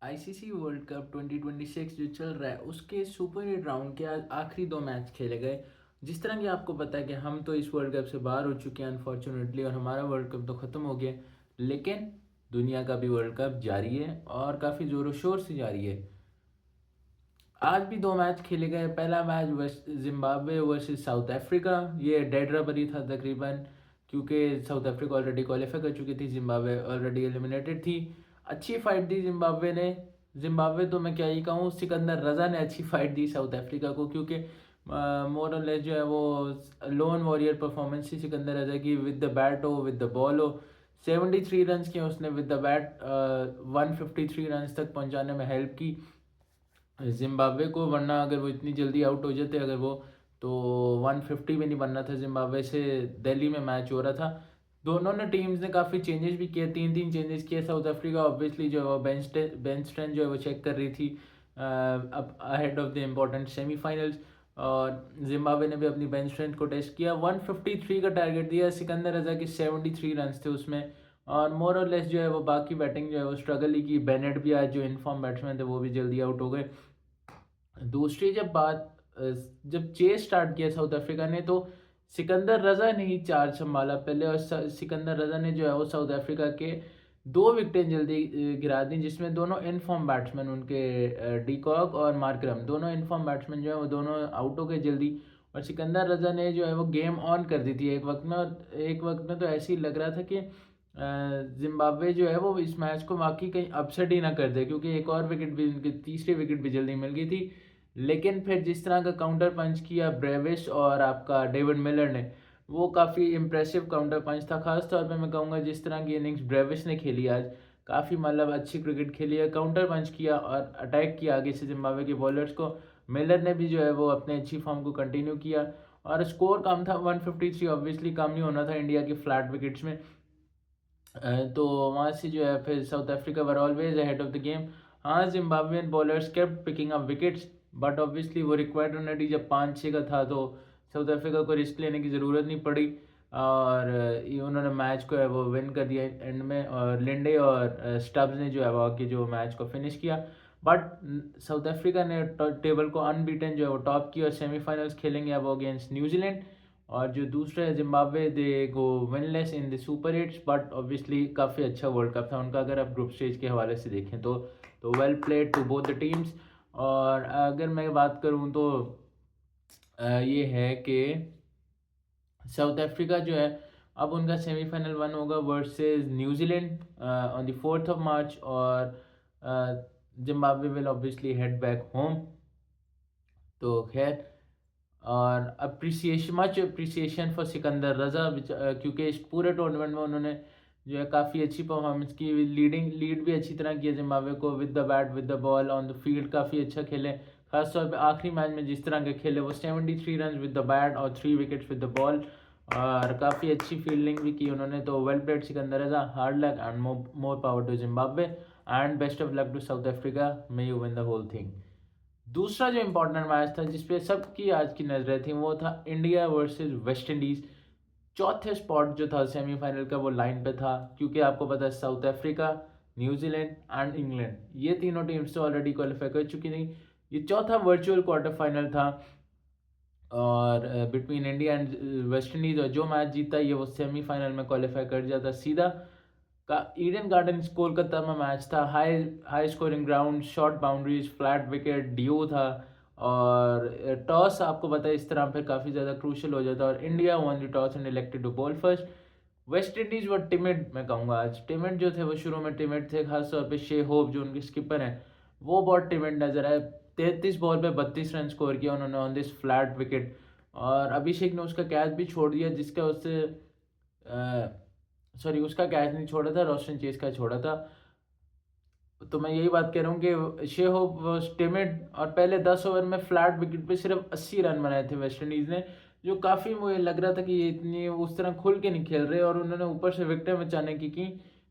ICC world cup 2026 जो चल रहा है उसके सुपर 8 राउंड के आज आखिरी दो मैच खेले गए। जिस तरह कि आपको पता है कि हम तो इस वर्ल्ड कप से बाहर हो चुके हैं अनफॉर्चुनेटली, और हमारा वर्ल्ड कप तो ख़त्म हो गया। लेकिन दुनिया का भी वर्ल्ड कप जारी है और काफ़ी ज़ोरों शोर से जारी है। आज भी दो मैच खेले गए। पहला match West Zimbabwe versus South Africa, ये डेड रबर ही था तकरीबन, क्योंकि साउथ अफ्रीका ऑलरेडी क्वालिफाई कर चुकी थी, जिम्बाब्वे ऑलरेडी एलिमिनेटेड थी। अच्छी फाइट दी जिम्बाब्वे ने। जिम्बाब्वे तो मैं क्या ही कहूँ, सिकंदर रजा ने अच्छी फाइट दी साउथ अफ्रीका को, क्योंकि मोर और लेस जो है वो लोन वॉरियर परफॉर्मेंस थी सिकंदर रजा की। विद द बैट हो विद द बॉल हो, 73 रन किए उसने विद द बैट, 153 रन तक पहुंचाने में हेल्प की जिम्बाब्वे को। वरना अगर वो इतनी जल्दी आउट हो जाते अगर वो, तो 150 भी नहीं बनना था। जिम्बाब्वे से दिल्ली में मैच हो रहा था। दोनों ने टीम्स ने काफ़ी चेंजेस भी किए, तीन तीन चेंजेस किए। साउथ अफ्रीका ऑब्वियसली जो है वो बेंच स्ट्रेंथ जो है वो चेक कर रही थी अब ahead of the important semifinals. और जिम्बाब्वे ने भी अपनी बेंच स्ट्रेंथ को टेस्ट किया। 153 का टारगेट दिया। सिकंदर रजा के 73 रन थे उसमें। और मोर और लेस जो है वो बाकी बैटिंग जो है वो स्ट्रगल ही की। बेनेट भी आज जो इनफॉर्म बैट्समैन थे वो भी जल्दी आउट हो गए। दूसरी जब बात, जब चेस स्टार्ट किया साउथ अफ्रीका ने, तो सिकंदर रजा ने ही चार्ज संभाला पहले। और सिकंदर रजा ने जो है वो साउथ अफ्रीका के दो विकेटें जल्दी गिरा दी, जिसमें दोनों इनफॉर्म बैट्समैन उनके डीकॉक और मार्करम, दोनों इनफॉर्म बैट्समैन जो है वो दोनों आउट हो गए जल्दी। और सिकंदर रजा ने जो है वो गेम ऑन कर दी थी एक वक्त में। और एक वक्त में तो ऐसे ही लग रहा था कि जिम्बाब्वे जो है वो इस मैच को वाकई कहीं अपसेट ही ना कर दे, क्योंकि एक और विकेट भी, उनकी तीसरी विकेट भी जल्दी मिल गई थी। लेकिन फिर जिस तरह का काउंटर पंच किया ब्रेविस और आपका डेविड मिलर ने, वो काफ़ी इम्प्रेसिव काउंटर पंच था। खास तौर पे मैं कहूँगा जिस तरह की इनिंग्स ब्रेविस ने खेली आज, काफ़ी मतलब अच्छी क्रिकेट खेली है। काउंटर पंच किया और अटैक किया आगे से जिम्बाब्वे के बॉलर्स को। मिलर ने भी जो है वो अपने अच्छी फॉर्म को कंटिन्यू किया। और स्कोर कम था 153, ऑब्वियसली कम नहीं होना था इंडिया की फ्लैट विकेट्स में। तो वहाँ से जो है फिर South Africa were always ahead of the game. हाँ, Zimbabwean bowlers kept picking up wickets, but obviously वो रिक्वायर्ड रन जब 5-6 का था, तो साउथ अफ्रीका को रिस्क लेने की ज़रूरत नहीं पड़ी। और ये उन्होंने मैच को है वो विन कर दिया एंड में। और लिंडे और स्टब्स ने जो है वो आके जो मैच को फिनिश किया। बट साउथ अफ्रीका ने टेबल को अनबीटन जो है वो टॉप किया, और सेमीफाइनल्स खेलेंगे अब अगेंस्ट न्यूजीलैंड। और जो दूसरे है Zimbabwe, they go winless in the super eights, but obviously काफ़ी अच्छा वर्ल्ड कप था उनका अगर आप ग्रुप स्टेज के हवाले से देखें तो well played to both the teams. और अगर मैं बात करूं तो ये है कि साउथ अफ्रीका जो है अब उनका सेमीफाइनल वन होगा versus New Zealand on the 4th of March. और Zimbabwe will obviously head back home. तो खैर, और appreciation, much appreciation for Sikandar रजा, क्योंकि इस पूरे टूर्नामेंट में उन्होंने जो है काफ़ी अच्छी परफॉर्मेंस की। लीड भी अच्छी तरह की है जिम्बाब्वे को, with the bat with the ball on the field काफ़ी अच्छा खेले। खासतौर पे आखिरी मैच में जिस तरह के खेले वो, 73 रन विद द बैट और 3 विकेट्स विद द बॉल। और काफ़ी अच्छी फील्डिंग भी की उन्होंने। तो well played Sikandar Raza, hard luck and more power to Zimbabwe and best of luck to South Africa, may you win the whole thing. दूसरा जो इम्पोर्टेंट मैच था जिसपे सबकी आज की नजरें थी, वो था इंडिया वर्सेस वेस्ट इंडीज। चौथे स्पॉट जो था सेमीफाइनल का वो लाइन पे था, क्योंकि आपको पता है south Africa, New Zealand and England, ये तीनों टीम्स तो ऑलरेडी क्वालिफाई कर चुकी थी। ये चौथा वर्चुअल क्वार्टर फाइनल था, और between India and West Indies. और जो मैच जीता ये वो सेमीफाइनल में क्वालिफाई कर जाता सीधा। का ईडन गार्डन्स कोलकाता में मैच था। High high scoring ground, short boundaries, flat wicket, due था। और टॉस आपको पता है इस तरह फिर काफ़ी ज़्यादा क्रूशल हो जाता है, और India won the toss and elected to bowl first. West Indies वो टिमिड, मैं कहूँगा आज टिमिड जो थे, वो शुरू में टिमिड थे। खासतौर पे शे होप जो उनके स्किपर हैं वो बहुत टिमिड नजर आए। 33 बॉल पे 32 रन स्कोर किया उन्होंने ऑन दिस फ्लैट विकेट। और अभिषेक ने उसका कैच भी छोड़ दिया, जिसका उससे सॉरी, उसका कैच नहीं छोड़ा था, रोशन चेस का छोड़ा था। तो मैं यही बात कह रहा हूँ कि शे होप वाज टिमिड, और पहले 10 ओवर में फ्लैट विकेट पे सिर्फ 80 रन बनाए थे वेस्ट इंडीज़ ने, जो काफ़ी मुझे लग रहा था कि ये इतनी उस तरह खुल के नहीं खेल रहे। और उन्होंने ऊपर से विकेटें बचाने की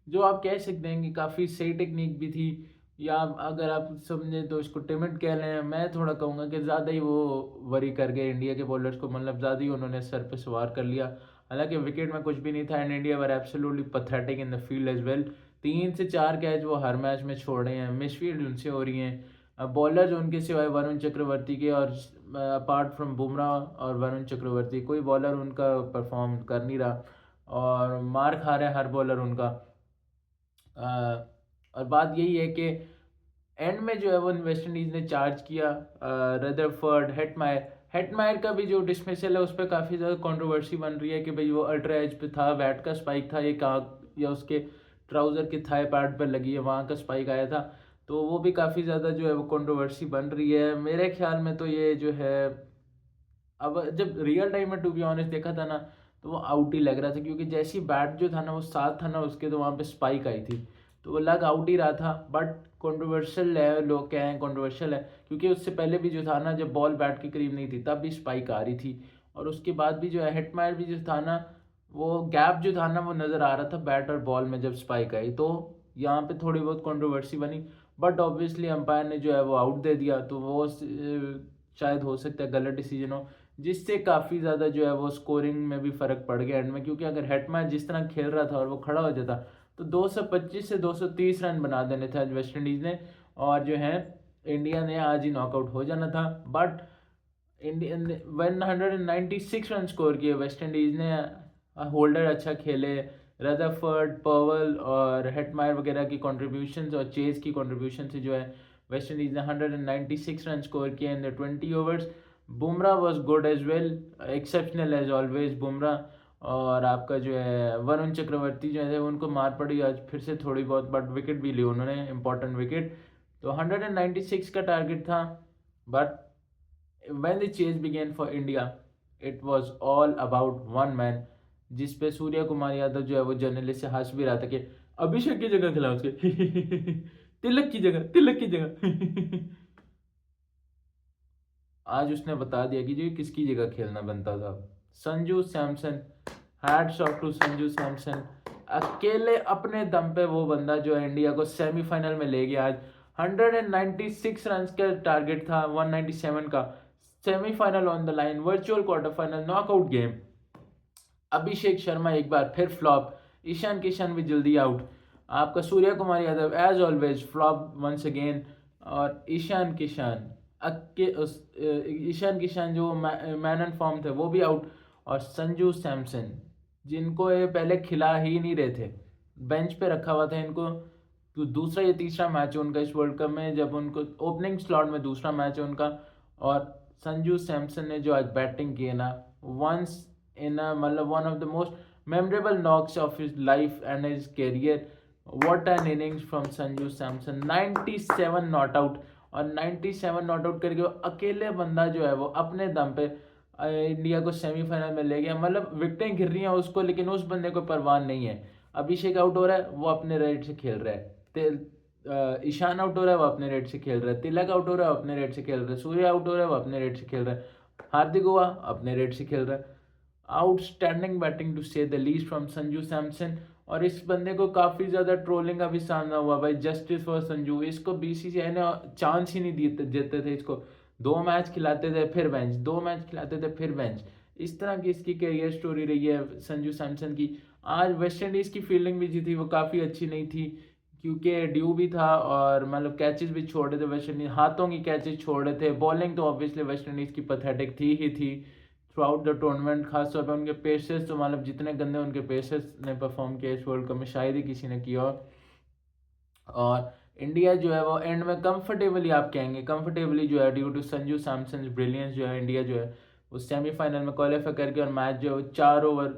जो आप कह सकते हैं कि काफ़ी सही टेक्निक भी थी। या अगर आप समझे तो इसको टिमिड कह लें। मैं थोड़ा कहूँगा कि ज़्यादा ही वो वरी कर गए इंडिया के बॉलर्स को, मतलब ज़्यादा ही उन्होंने सर पे सवार कर लिया। हालांकि विकेट में कुछ भी नहीं था, and India were absolutely pathetic in the field as well. 3 से 4 कैच वो हर मैच में छोड़ रहे हैं, मिसफील्ड उनसे हो रही हैं। बॉलर जो उनके सिवाय वरुण चक्रवर्ती के और अपार्ट फ्रॉम बुमराह और वरुण चक्रवर्ती कोई बॉलर उनका परफॉर्म कर नहीं रहा और मार खा रहा है हर बॉलर उनका। और बात यही है कि एंड में जो है वो वेस्ट इंडीज़ ने चार्ज किया। रदरफोर्ड, हेटमायर का भी जो डिसमिसल है उस पर काफ़ी ज़्यादा कंट्रोवर्सी बन रही है कि भाई वो अल्ट्रा एज पे था, बैट का स्पाइक था, ये कहाँ या उसके ट्राउज़र के थाई पार्ट पर लगी है वहाँ का स्पाइक आया था। तो वो भी काफ़ी ज़्यादा जो है वो कंट्रोवर्सी बन रही है। मेरे ख्याल में तो ये जो है, अब जब रियल टाइम में टू बी ऑनेस्ट देखा था ना, तो वो आउट ही लग रहा था क्योंकि जैसी बैट जो था ना वो साथ था ना उसके, तो वहाँ पे स्पाइक आई थी तो वो लग आउट ही रहा था। बट कंट्रोवर्शियल है, लोग कह रहे हैं कंट्रोवर्शियल है क्योंकि उससे पहले भी जो था ना, जब बॉल बैट के करीब नहीं थी तब भी स्पाइक आ रही थी और उसके बाद भी जो है हेटमायर भी जो था ना, वो गैप जो था ना वो नज़र आ रहा था बैट और बॉल में जब स्पाइक आई, तो यहाँ पे थोड़ी बहुत कंट्रोवर्सी बनी। बट ऑब्वियसली अंपायर ने जो है वो आउट दे दिया, तो वो शायद हो सकता है गलत डिसीजन हो, जिससे काफ़ी ज़्यादा जो है वो स्कोरिंग में भी फ़र्क पड़ गया एंड में। क्योंकि अगर हेटमायर जिस तरह खेल रहा था और वो खड़ा हो जाता तो 225 से 230 रन बना देने थे आज वेस्ट इंडीज़ ने और जो है इंडिया ने आज ही नॉकआउट हो जाना था। बट इंडिया ने 196 रन स्कोर किए वेस्ट इंडीज़ ने। होल्डर अच्छा खेले, रदरफोर्ड, पॉवल और हेटमायर वगैरह की कंट्रीब्यूशंस और चेज की कंट्रीब्यूशन से जो है वेस्ट इंडीज़ ने 196 रन स्कोर किए in the 20 overs. Bumrah was good as well, exceptional as always Bumrah. और आपका जो है वरुण चक्रवर्ती जो है उनको मार पड़ी आज फिर से थोड़ी बहुत, बट विकेट भी ली उन्होंने, इंपॉर्टेंट विकेट। तो 196 का टारगेट था, but when the chase began for India, it was all about one man, जिस पे सूर्य कुमार यादव जो है वो जर्नलिस्ट से हंस भी रहा था कि अभिषेक की जगह खिलाओ उसके तिलक की जगह आज उसने बता दिया कि जी किसकी जगह खेलना बनता था। Sanju Samson, hats off to Sanju Samson. अकेले अपने दम पे वो बंदा जो है इंडिया को सेमीफाइनल में ले गया आज। 196 रन का टारगेट था, 197 का। Semifinal on the line, virtual quarter final, knockout game. Abhishek Sharma एक बार फिर फ्लॉप, ईशान किशन भी जल्दी आउट। आपका Suryakumar Yadav as always flop once again. और ईशान किशन जो मैन एंड फॉर्म थे वो भी आउट। और संजू सैमसन जिनको ये पहले खिला ही नहीं रहे थे, बेंच पे रखा हुआ था इनको, तो दूसरा या तीसरा मैच है उनका इस वर्ल्ड कप में, जब उनको ओपनिंग स्लॉट में दूसरा मैच है उनका। और संजू सैमसन ने जो आज बैटिंग की है ना, वंस इन मतलब one of the most memorable knocks of his life and his career. What an innings from Sanju Samson, 97 not out. और 97 नॉट आउट करके वो अकेले बंदा जो है वो अपने दम पे इंडिया को सेमीफाइनल में ले गया। मतलब विकेटें गिर रही हैं उसको, लेकिन उस बंदे को परवाह नहीं है। अभिषेक आउट हो रहा है वो अपने रेट से खेल रहा है, ईशान आउट हो रहा है वो अपने रेट से खेल रहा है, तिलक आउट हो रहा है वो अपने रेट से खेल रहा है, सूर्य आउट हो रहा है वो अपने रेट से खेल रहा है, हार्दिक गोवा अपने रेट से खेल रहा है। Outstanding batting to say the least from Sanju Samson. और इस बंदे को काफ़ी ज़्यादा ट्रोलिंग का भी सामना हुआ, भाई जस्टिस फॉर संजू। इसको बीसीसीआई ने चांस ही नहीं देते थे इसको। 2 मैच खिलाते थे फिर बेंच, 2 मैच खिलाते थे फिर बेंच। इस तरह की इसकी करियर स्टोरी रही है संजू सैमसन की। आज वेस्ट इंडीज़ की फील्डिंग भी जी थी वो काफ़ी अच्छी नहीं थी क्योंकि ड्यू भी था और मतलब कैचेस भी छोड़ रहे थे वेस्ट इंडीज, हाथों की कैचेस छोड़ रहे थे। बॉलिंग तो ऑब्वियसली वेस्ट इंडीज़ की पथेटिक थी ही थी थ्रू आउट द टूर्नामेंट। खासतौर पर उनके पेसर्स तो मतलब जितने गंदे उनके पेसर्स ने परफॉर्म किया इस वर्ल्ड कप में शायद ही किसी ने किया। और इंडिया जो है वो एंड में कंफर्टेबली, आप कहेंगे कंफर्टेबली जो है due to Sanju Samson brilliance जो है इंडिया जो है वो सेमीफाइनल में क्वालिफाई करके और मैच जो है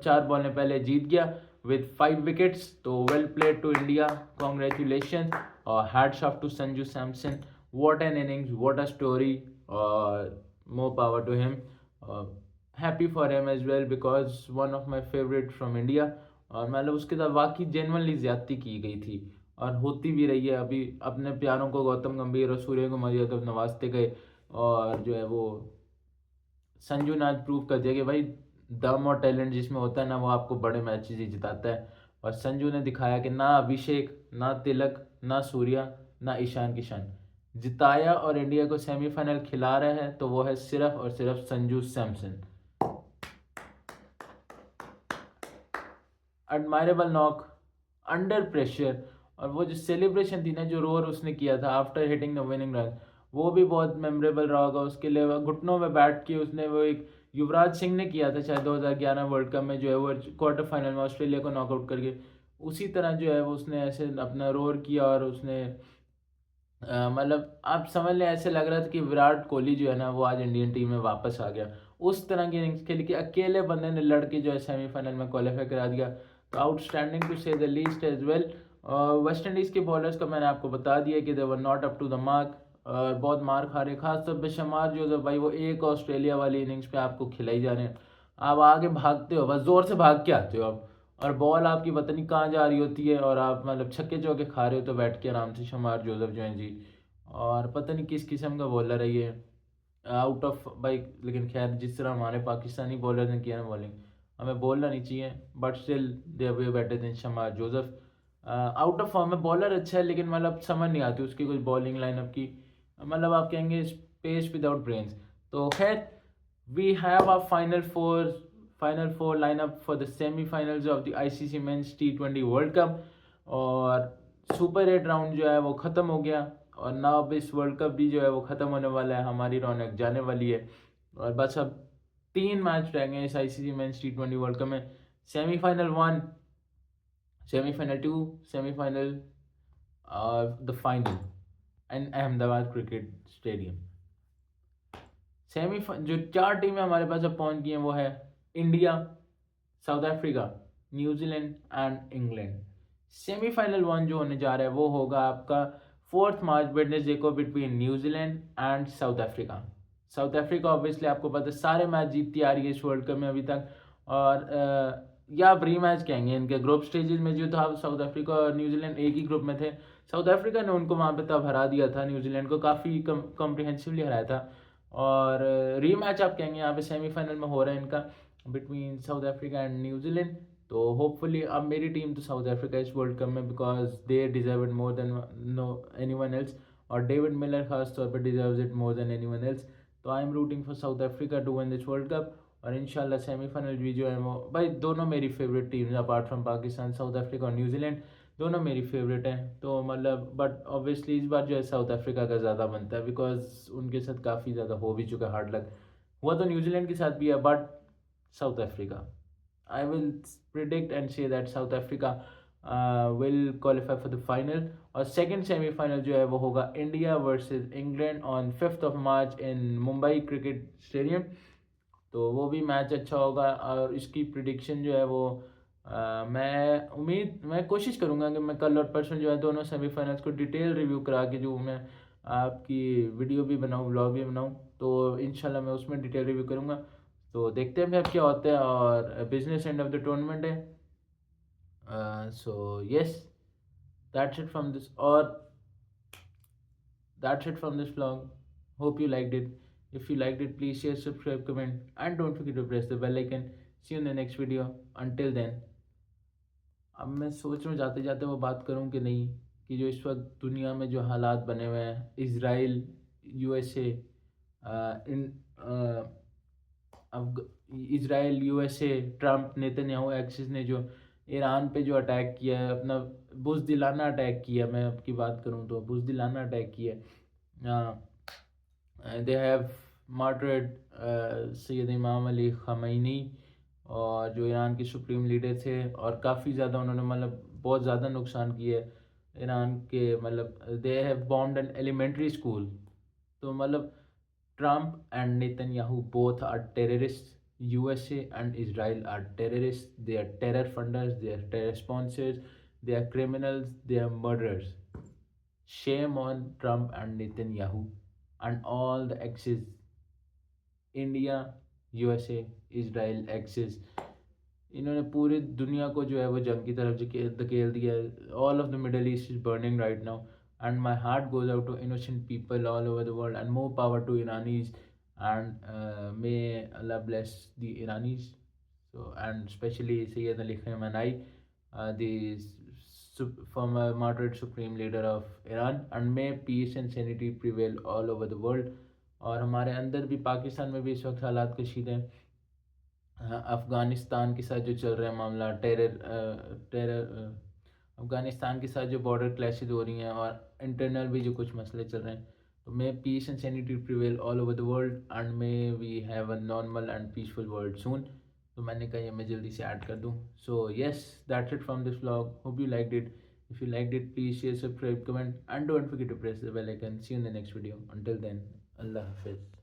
4 बॉल में पहले जीत गया विद 5 विकेट्स। तो well played to India, congratulation और hats off to Sanju Samson. What an innings, what a story, और more power to him. Happy for him as well because one of my favourite from India. और मतलब उसके साथ वाकई genuinely ज्यादती की गई थी और होती भी रही है। अभी अपने प्यारों को गौतम गंभीर और सूर्य कुमार यादव नवाजते गए और जो है वो संजू ने आज प्रूव कर दिया कि भाई दम और टैलेंट जिसमें होता है ना वो आपको बड़े मैचेस ही जिताता है। और संजू ने दिखाया कि ना अभिषेक, ना तिलक, ना सूर्या, ना ईशान किशन जिताया और इंडिया को सेमीफाइनल खिला रहे हैं, तो वो है सिर्फ और सिर्फ Sanju Samson. Admirable knock, under pressure. और वो जो सेलिब्रेशन थी ना जो रोर उसने किया था after hitting the winning run, वो भी बहुत मेमोरेबल रहा होगा उसके लिए। घुटनों में बैठ के उसने वो एक युवराज सिंह ने किया था शायद 2011 वर्ल्ड कप में, जो है वो क्वार्टर फाइनल में ऑस्ट्रेलिया को नॉकआउट करके, उसी तरह जो है वो उसने ऐसे अपना रोर किया। और उसने मतलब आप समझ लें ऐसे लग रहा था कि विराट कोहली जो है ना वो आज इंडियन टीम में वापस आ गया। उस तरह की इनिंग्स खेली कि अकेले बंदे ने लड़के जो है सेमीफाइनल में क्वालिफाई करा दिया। तो outstanding to say the least as well. West Indies के बॉलर्स का मैंने आपको बता दिया कि they were not up to the mark, और बहुत मार खा रहे, खासतौर पर शमार जो है भाई वो एक ऑस्ट्रेलिया वाली इनिंग्स पे आपको खिलाई जा रहे हैं। आप आगे भागते हो, बस ज़ोर से भाग के आते हो आप, और बॉल आपकी पता नहीं कहाँ जा रही होती है, और आप मतलब छक्के चौके खा रहे हो तो बैठ के आराम से। शमार जोसेफ जो हैं जी, और पता नहीं किस किस्म का बॉलर है ये, आउट ऑफ भाई। लेकिन खैर जिस तरह हमारे पाकिस्तानी बॉलर ने किया ना बॉलिंग, हमें बोलना नहीं चाहिए, but still they way better than शमार Joseph. Out of form में बॉलर अच्छा है, लेकिन मतलब समझ नहीं आती उसकी कुछ बॉलिंग लाइनअप की, मतलब आप कहेंगे स्पेस विदाउट ब्रेन्स। तो खैर we have a final four lineup for the semifinals of the ICC men's टी20 वर्ल्ड कप। और सुपर 8 राउंड जो है वो ख़त्म हो गया, और ना अब इस वर्ल्ड कप भी जो है वो ख़त्म होने वाला है, हमारी रौनक जाने वाली है। और बस अब 3 मैच रह गए इस आईसीसी मेंस टी20 वर्ल्ड कप में। Semifinal 1, semifinal 2, semifinal the final in Ahmedabad cricket stadium. Semi जो 4 टीमें हमारे पास अब पहुंच गई हैं वो है India, south Africa, New Zealand and England. Semifinal 1 जो होने जा रहा है वो होगा आपका 4 मार्च वेडनेसडे को between New Zealand and south Africa. South Africa obviously आपको पता है सारे मैच जीतती आ रही है इस वर्ल्ड कप में अभी तक। और या आप री मैच कहेंगे, इनके ग्रुप स्टेजेस में जो था साउथ अफ्रीका और न्यूजीलैंड एक ही ग्रुप में थे। साउथ अफ्रीका ने उनको वहाँ पे तब हरा दिया था, न्यूजीलैंड को काफ़ी कॉम्प्रिहेंसिवली हराया था। और री मैच आप कहेंगे यहाँ पे सेमीफाइनल में हो रहा है इनका between south Africa and New Zealand. तो होपफुली अब मेरी टीम तो साउथ अफ्रीका इस वर्ल्ड कप में, because they deserve it more than no any one else, और डेविड मिलर खास तौर पर deserves it more than any one else. तो I am rooting for south Africa to win this world cup. और इंशाल्लाह semifinal भी जो है वो भाई दोनों मेरी favourite teams apart from Pakistan, south Africa और न्यूजीलैंड दोनों मेरी फेवरेट हैं। तो मतलब बट ऑब्वियसली इस बार जो है साउथ अफ्रीका का ज़्यादा बनता है, बिकॉज उनके साथ काफ़ी ज़्यादा हो भी चुका है हार्ड लक। हुआ तो न्यूजीलैंड के साथ भी है, but south Africa, I will predict and say that South Africa will qualify for the final। और सेकंड सेमीफाइनल जो है वो होगा India versus England on 5 March in Mumbai cricket stadium. तो वो भी मैच अच्छा होगा, और इसकी प्रिडिक्शन जो है वो मैं कोशिश करूँगा कि मैं कल और परसों जो है दोनों सेमीफाइनल्स को डिटेल रिव्यू करा के जो मैं आपकी वीडियो भी बनाऊँ, व्लॉग भी बनाऊँ, तो इंशाल्लाह मैं उसमें डिटेल रिव्यू करूँगा। तो देखते हैं फिर क्या होता है, और business end of the tournament है। So yes, that's it from this, और that's it from this vlog. Hope you liked it. If you liked it, please share, subscribe, comment, and don't forget to press the bell icon. See you in the next video. Until then, अब मैं सोच रहा हूँ जाते जाते वो बात करूँ कि नहीं, कि जो इस वक्त दुनिया में जो हालात बने हुए हैं, इसराइल, यूएसए, इन अब Israel, USA, Trump, Netanyahu axis ने जो ईरान पे जो अटैक किया है, अपना बुज़दिलाना अटैक किया, मैं आपकी बात करूँ तो बुज़दिलाना अटैक किया, दे हैव मार्टर्ड सैयद इमाम अली ख़मैनी, और जो ईरान के सुप्रीम लीडर थे, और काफ़ी ज़्यादा उन्होंने मतलब बहुत ज़्यादा नुकसान किया है ईरान के, मतलब they have bombed an elementary school. तो मतलब Trump and Netanyahu both are terrorists. USA and Israel are terrorists. They are terror funders. They are terror sponsors. They are criminals. They are murderers. Shame on Trump and Netanyahu and all the exes. India, USA, Israel exes. इन्होंने पूरी दुनिया को जो है वो जंग की तरफ धकेल दिया है। All of the middle east is burning right now, and my heart goes out to innocent people all over the world, and more power to Iranis, and may Allah bless the Iranis, so and especially Sayyid Ali Khamenei, the former moderate supreme leader of Iran, and may peace and sanity prevail all over the world। और हमारे अंदर भी पाकिस्तान में भी इस वक्त हालात कशीद हैं। अफ़गानिस्तान के साथ जो चल रहा है मामला, टेरर अफ़गानिस्तान के साथ जो बॉर्डर क्लैशेज हो रही हैं और इंटरनल भी जो कुछ मसले चल रहे हैं, तो may peace and sanity prevail all over the world and may we have a normal and peaceful world soon. तो मैंने कहा ये मैं जल्दी से ऐड कर दूँ। So yes, that's it from this vlog, hope you liked it. If you liked it, please share, subscribe, comment, and don't forget to press the bell icon. See you in the next video. Until then, Allah Hafiz.